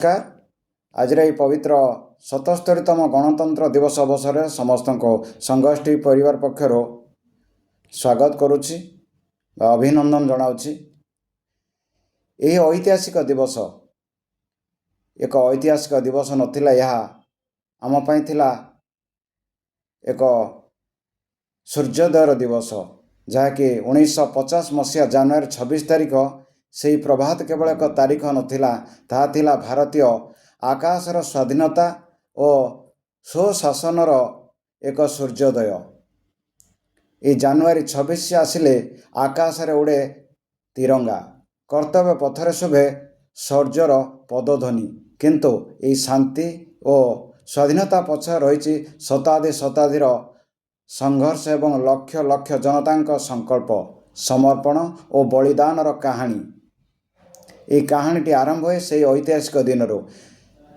नमस्कार। आज पवित्र 77तम गणतंत्र दिवस अवसर में समस्त संगोष्ठी परिवार पक्षर स्वागत करुच्ची अभिनंदन जनाऊँगी। यह ऐतिहासिक दिवस एक ऐतिहासिक दिवस नथिला, यह आम पई थिला एक सूर्योदय दिवस जहाँकि 1950 मसीहा जनवरी 26 तारिख से प्रभात केवल एक तारीख नथिला, ताहा थिला भारतीय आकाशर स्वाधीनता और स्वशासनर एक सूर्योदय। ये जनवरी 26 आसिले आकाश रे उड़े तिरंगा, कर्तव्य पथरे शुभे शौर्यर पदध्वनि, किंतु ये शांति और स्वाधीनता पछ रही शताब्दी शताब्दीर संघर्ष एवं लक्ष लक्ष जनता संकल्प, समर्पण और बलिदानर कहानी। ये कहानीटी आरंभ हुए से ऐतिहासिक दिन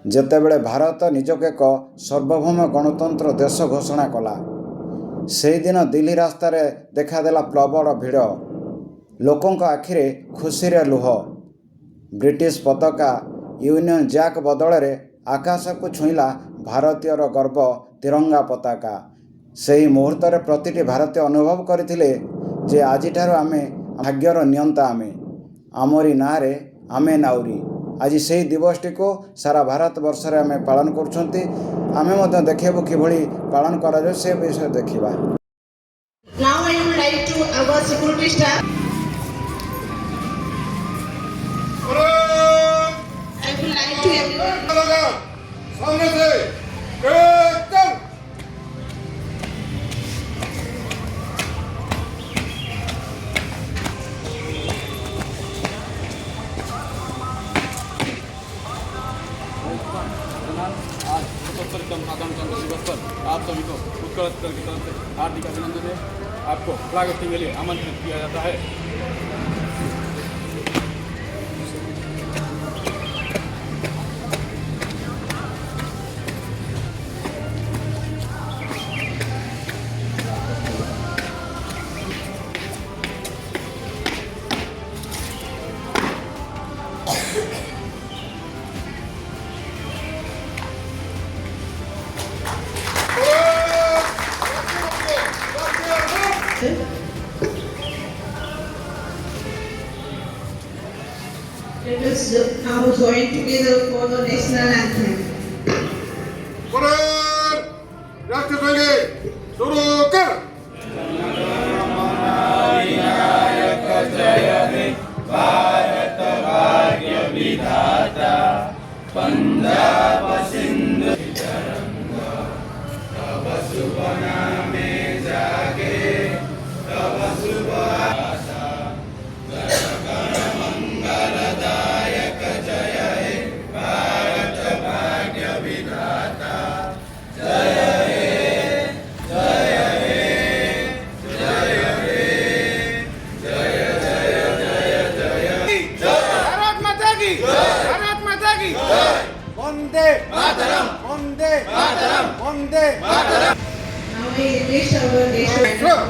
जेतेबेले भारत निजक एक सार्वभौम गणतंत्र देश घोषणा कला। से दिन दिल्ली रास्तार देखादेला प्रबल भिड़, लोकों आखिरे खुशी रे लुह। ब्रिटिश पताका यूनियन जैक बदल आकाश को छुईला भारतीयर गर्व तिरंगा पताका। से मुहूर्त प्रतिटी भारतीय अनुभव करथिले जे आज आमे भाग्यर नियंता, आमरी ना रे आमे नाउरी। आज से दिवसटी को सारा भारत वर्ष रे आमे पालन करुछंती। आमे मध्य देखेबो किभଳି पालन करा जाय से विषय देखिबा। Now I would like to our security staff. I would like to everyone. सामने से एकदम आज 77तम गणतंत्र दिवस पर आप सभी को उत्कल स्तर की तरफ से हार्दिक अभिनंदन है। आपको फ्लैग होस्टिंग के लिए आमंत्रित किया जाता है। Let us now join together for the national anthem. राष्ट्र संगीत शुरू कर। जय हे भारत भाग्य विधाता, पंजाब सिंधु तरंगा, तब शुभ नामे जागे, तब शुभ आशा, गण गण मंगलदायक जय हे भारत भाग्य विधाता। जय हे जय हे जय हे जय जय जय जय भारत माता की भारत माता की वंदे मातरम वंदे मातरम वंदे Now I request our national